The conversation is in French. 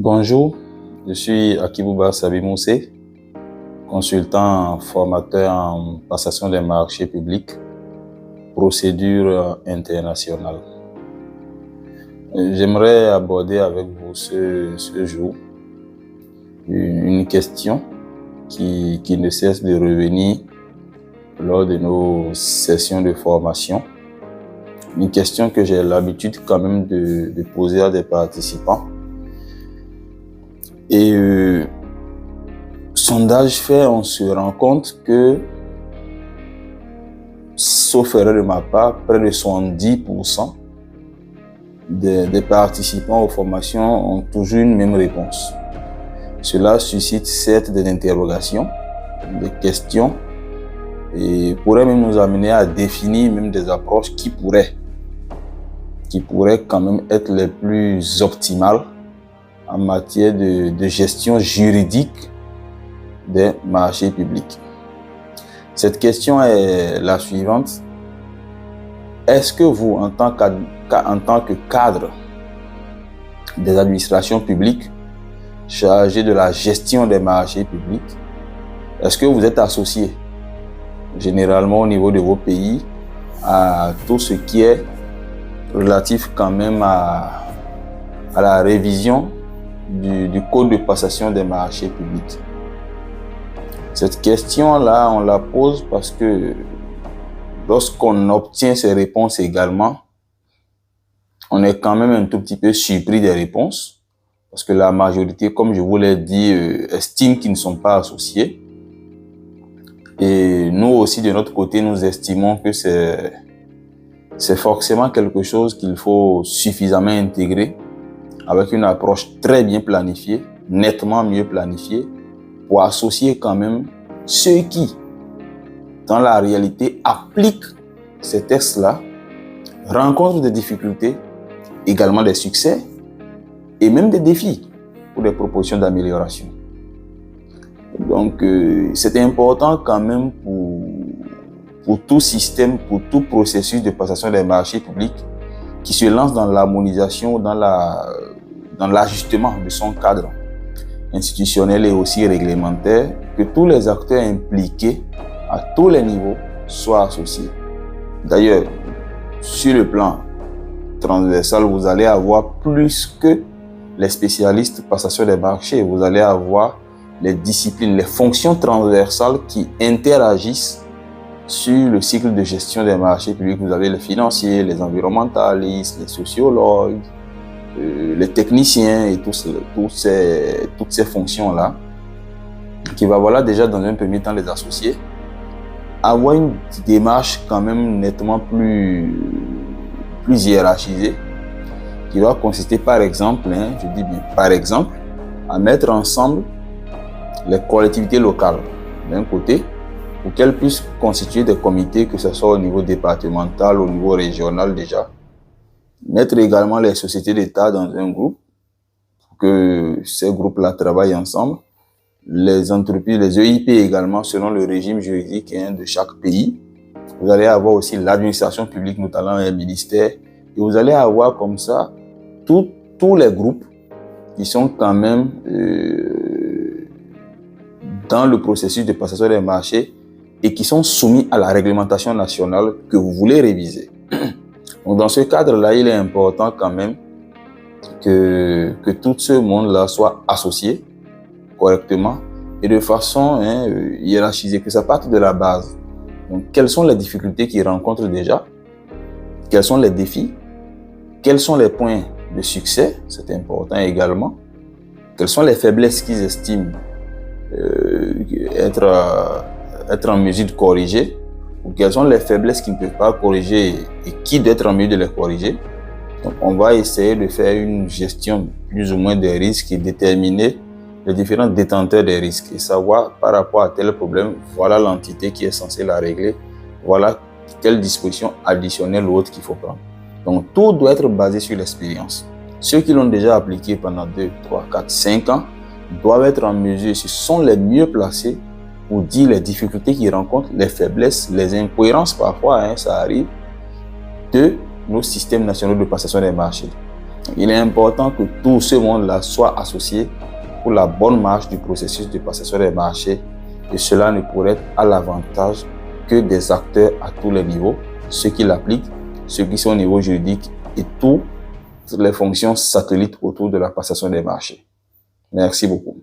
Bonjour, je suis Akibouba Sabimoussé, consultant formateur en passation des marchés publics, procédure internationale. J'aimerais aborder avec vous ce jour une question qui ne cesse de revenir lors de nos sessions de formation. Une question que j'ai l'habitude quand même de poser à des participants. Et sondage fait, on se rend compte que, sauf erreur de ma part, près de 70% des participants aux formations ont toujours une même réponse. Cela suscite certes des interrogations, des questions, et pourrait même nous amener à définir même des approches qui pourraient quand même être les plus optimales en matière de gestion juridique des marchés publics. Cette question est la suivante. Est-ce que vous, en tant que cadre des administrations publiques chargé de la gestion des marchés publics, est-ce que vous êtes associé généralement au niveau de vos pays à tout ce qui est relatif quand même à la révision du code de passation des marchés publics? Cette question-là, on la pose parce que lorsqu'on obtient ces réponses également, on est quand même un tout petit peu surpris des réponses parce que la majorité, comme je vous l'ai dit, estime qu'ils ne sont pas associés. Et nous aussi, de notre côté, nous estimons que c'est forcément quelque chose qu'il faut suffisamment intégrer avec une approche très bien planifiée, nettement mieux planifiée, pour associer quand même ceux qui, dans la réalité, appliquent ces textes-là, rencontrent des difficultés, également des succès, et même des défis pour des propositions d'amélioration. Donc, c'est important quand même pour tout système, pour tout processus de passation des marchés publics qui se lance dans l'harmonisation, dans l'ajustement de son cadre institutionnel et aussi réglementaire, que tous les acteurs impliqués à tous les niveaux soient associés. D'ailleurs, sur le plan transversal, vous allez avoir plus que les spécialistes passation des marchés, vous allez avoir les disciplines, les fonctions transversales qui interagissent sur le cycle de gestion des marchés publics. Vous avez les financiers, les environnementalistes, les sociologues, les techniciens et toutes ces fonctions-là, qui va voilà déjà dans un premier temps les associer, avoir une démarche quand même nettement plus hiérarchisée, qui va consister par exemple, je dis bien par exemple, à mettre ensemble les collectivités locales d'un côté, pour qu'elles puissent constituer des comités, que ce soit au niveau départemental, au niveau régional déjà. Mettre également les sociétés d'État dans un groupe, pour que ces groupes-là travaillent ensemble. Les entreprises, les EIP également, selon le régime juridique de chaque pays. Vous allez avoir aussi l'administration publique, notamment les ministères. Et vous allez avoir comme ça tous les groupes qui sont quand même dans le processus de passation des marchés et qui sont soumis à la réglementation nationale que vous voulez réviser. Donc dans ce cadre-là, il est important quand même que tout ce monde-là soit associé correctement et de façon hiérarchisée, que ça parte de la base. Donc quelles sont les difficultés qu'ils rencontrent déjà? Quels sont les défis? Quels sont les points de succès? C'est important également. Quelles sont les faiblesses qu'ils estiment être en mesure de corriger, ou quelles sont les faiblesses qu'ils ne peuvent pas corriger et qui doit être en mesure de les corriger. Donc on va essayer de faire une gestion plus ou moins des risques et déterminer les différents détenteurs des risques et savoir par rapport à tel problème, voilà l'entité qui est censée la régler, voilà telle disposition additionnelle ou autre qu'il faut prendre. Donc tout doit être basé sur l'expérience. Ceux qui l'ont déjà appliqué pendant 2, 3, 4, 5 ans doivent être en mesure, ce sont les mieux placés pour dire les difficultés qu'ils rencontrent, les faiblesses, les incohérences parfois, ça arrive, de nos systèmes nationaux de passation des marchés. Il est important que tout ce monde-là soit associé pour la bonne marche du processus de passation des marchés, et cela ne pourrait être à l'avantage que des acteurs à tous les niveaux, ceux qui l'appliquent, ceux qui sont au niveau juridique et toutes les fonctions satellites autour de la passation des marchés. Merci beaucoup.